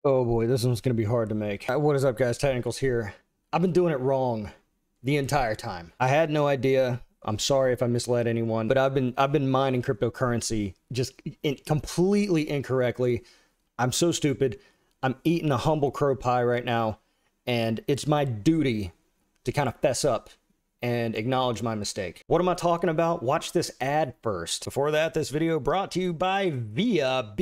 Oh boy, this one's gonna be hard to make. What is up, guys? Technicals here. I've been doing it wrong the entire time. I had no idea. I'm sorry if I misled anyone, but I've been mining cryptocurrency just completely incorrectly. I'm so stupid. I'm eating a humble crow pie right now, and it's my duty to kind of fess up and acknowledge my mistake. What am I talking about? Watch this ad first. Before that, this video brought to you by BTC,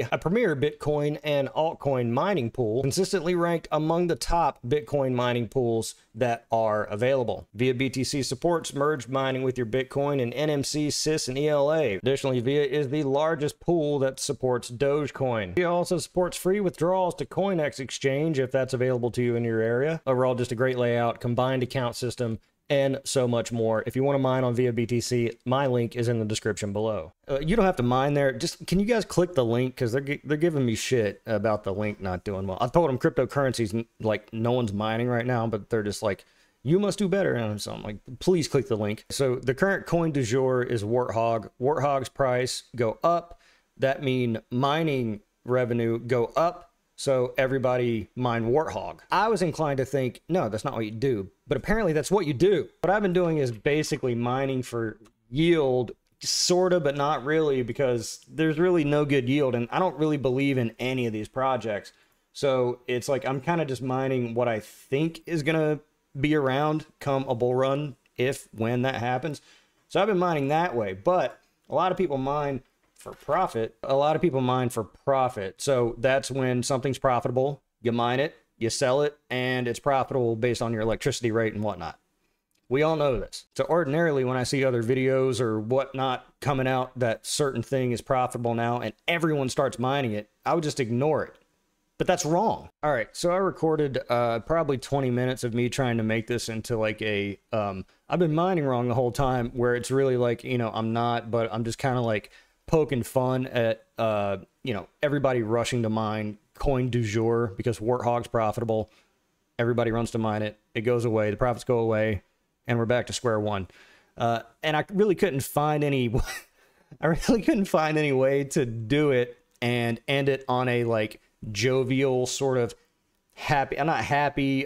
a premier Bitcoin and altcoin mining pool, consistently ranked among the top Bitcoin mining pools that are available. BTC supports merged mining with your Bitcoin in NMC, SIS, and ELA. Additionally, VIA is the largest pool that supports Dogecoin. VIA also supports free withdrawals to CoinEx exchange if that's available to you in your area. Overall, just a great layout, combined account system, and so much more. If you want to mine on via BTC, my link is in the description below. You don't have to mine there. Just, can you guys click the link? Because they're giving me shit about the link not doing well. I told them cryptocurrencies, like, no one's mining right now, but they're just like, you must do better. And so I'm like, please click the link. So the current coin du jour is Warthog. Warthog's price go up. That mean mining revenue go up. So everybody mine Warthog. I was inclined to think, no, that's not what you do. But apparently that's what you do. What I've been doing is basically mining for yield, sort of, but not really, because there's really no good yield. And I don't really believe in any of these projects. So it's like I'm kind of just mining what I think is going to be around come a bull run, when that happens. So I've been mining that way. But a lot of people mine for profit. A lot of people mine for profit. So that's when something's profitable, you mine it, you sell it, and it's profitable based on your electricity rate and whatnot. We all know this. So ordinarily, when I see other videos or whatnot coming out that certain thing is profitable now and everyone starts mining it, I would just ignore it. But that's wrong. All right, so I recorded probably 20 minutes of me trying to make this into like a, I've been mining wrong the whole time, where it's really like, you know, I'm not, but I'm just kind of like poking fun at, you know, everybody rushing to mine coin du jour because Warthog's profitable. Everybody runs to mine it. It goes away. The profits go away, and we're back to square one. And I really couldn't find any. I really couldn't find any way to do it and end it on a like jovial sort of happy. I'm not happy.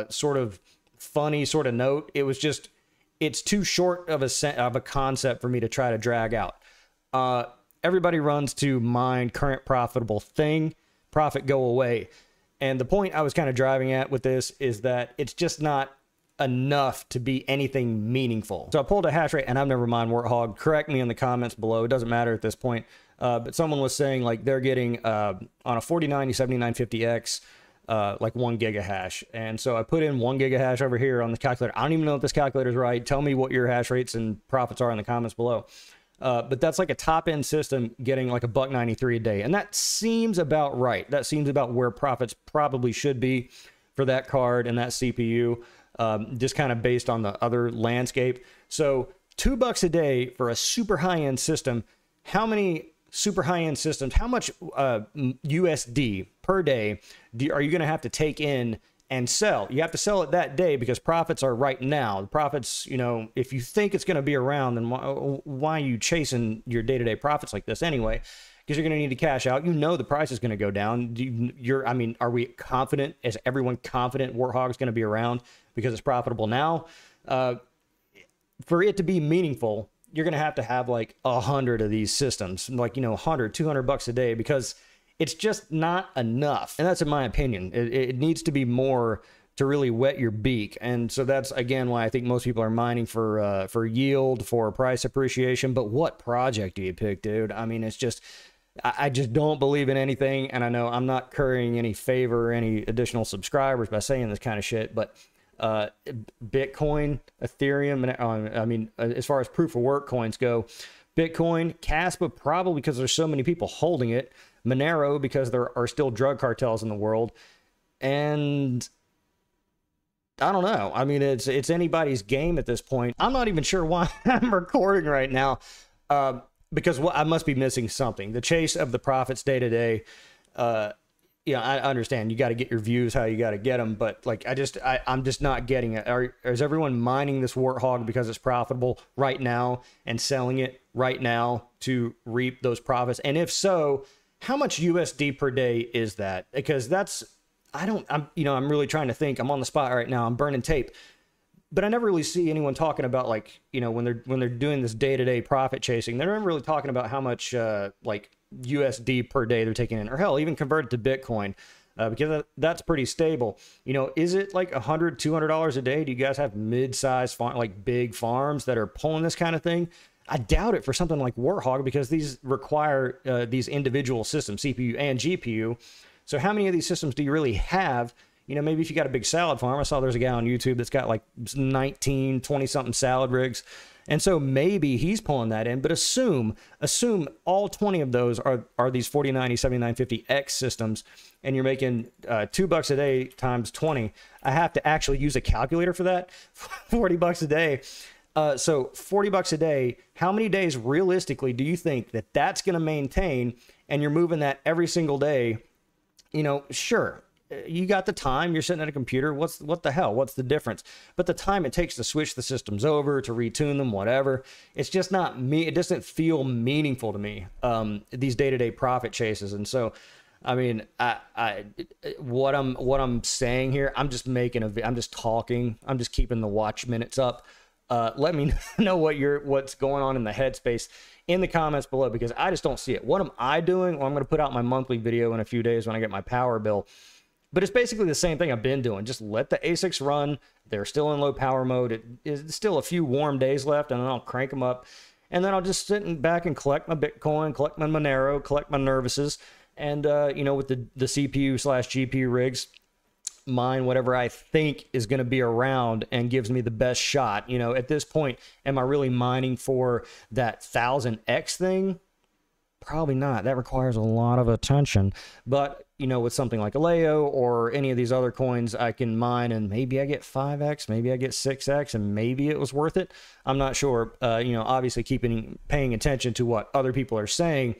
Sort of funny sort of note. It was just. It's too short of a concept for me to try to drag out. Everybody runs to mine current profitable thing, profit go away. And the point I was kind of driving at with this is that it's just not enough to be anything meaningful. So I pulled a hash rate, and I've never mined Warthog. Correct me in the comments below. It doesn't matter at this point. But someone was saying like they're getting on a 4090 7950X like 1 gigahash. And so I put in 1 gigahash over here on the calculator. I don't even know if this calculator is right. Tell me what your hash rates and profits are in the comments below. But that's like a top-end system getting like $1.93 a day. And that seems about right. That seems about where profits probably should be for that card and that CPU, just kind of based on the other landscape. So $2 a day for a super high-end system. How many super high-end systems, how much USD per day are you going to have to take in and sell? You have to sell it that day because profits are right now. The profits, you know, if you think it's going to be around, then why are you chasing your day-to-day profits like this anyway? Because you're going to need to cash out. You know the price is going to go down. I mean, are we confident? Is everyone confident Warthog's going to be around because it's profitable now? For it to be meaningful, you're going to have like 100 of these systems, like, you know, 100, $200 a day, because it's just not enough. And that's in my opinion. It needs to be more to really wet your beak. And so that's, again, why I think most people are mining for yield, for price appreciation. But what project do you pick, dude? I mean, it's just, I just don't believe in anything. And I know I'm not currying any favor or any additional subscribers by saying this kind of shit, but Bitcoin, Ethereum, and I mean, as far as proof of work coins go, Bitcoin, Caspa, probably because there's so many people holding it, Monero, because there are still drug cartels in the world, and I don't know. I mean, it's anybody's game at this point. I'm not even sure why I'm recording right now, because I must be missing something. The chase of the profits day to day. Yeah, I understand. You got to get your views how you got to get them, but like I'm just not getting it. Is everyone mining this Warthog because it's profitable right now and selling it right now to reap those profits? And if so, how much USD per day is that? Because that's, I'm really trying to think. I'm on the spot right now. I'm burning tape. But I never really see anyone talking about, like, when they're doing this day-to-day profit chasing, they're never really talking about how much like USD per day they're taking in, or hell, even convert it to Bitcoin, because that's pretty stable. Is it like $100, $200 a day? Do you guys have mid-sized like big farms that are pulling this kind of thing? I doubt it for something like Warthog, because these require these individual systems, CPU and GPU. So how many of these systems do you really have? Maybe if you got a big salad farm. I saw there's a guy on YouTube that's got like 19, 20-something salad rigs. And so maybe he's pulling that in, but assume all 20 of those are these 4090, 7950X systems, and you're making $2 a day times 20. I have to actually use a calculator for that. $40 a day. So $40 a day, how many days realistically do you think that that's going to maintain? And you're moving that every single day. Sure, you got the time, you're sitting at a computer, what the hell, what's the difference? But the time it takes to switch the systems over, to retune them, whatever, it's just not me. It doesn't feel meaningful to me, these day-to-day profit chases. And so, I mean, what I'm saying here, I'm just I'm just talking, I'm just keeping the watch minutes up. Let me know what's going on in the headspace in the comments below, because I just don't see it. What am I doing? Well, I'm going to put out my monthly video in a few days when I get my power bill. But it's basically the same thing I've been doing. Just let the ASICs run. They're still in low power mode. It is still a few warm days left, and then I'll crank them up. And then I'll just sit back and collect my Bitcoin, collect my Monero, collect my Nervuses, and with the CPU/GPU rigs, mine whatever I think is going to be around and gives me the best shot. At this point, am I really mining for that 1000X thing? Probably not. That requires a lot of attention. But with something like Aleo or any of these other coins, I can mine and maybe I get 5x, maybe I get 6x, and maybe it was worth it. I'm not sure. Obviously paying attention to what other people are saying,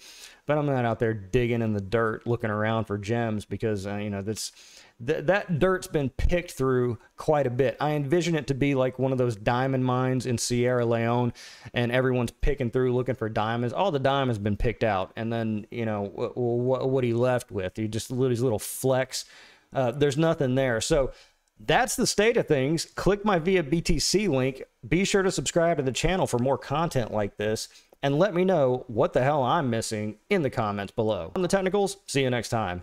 but I'm not out there digging in the dirt looking around for gems, because that dirt's been picked through quite a bit. I envision it to be like one of those diamond mines in Sierra Leone, and everyone's picking through looking for diamonds. All the diamonds been picked out, and then what he left with, he just these little flecks. There's nothing there. So that's the state of things. Click my Via BTC link. Be sure to subscribe to the channel for more content like this, and let me know what the hell I'm missing in the comments below. I'm The Technicals. See you next time.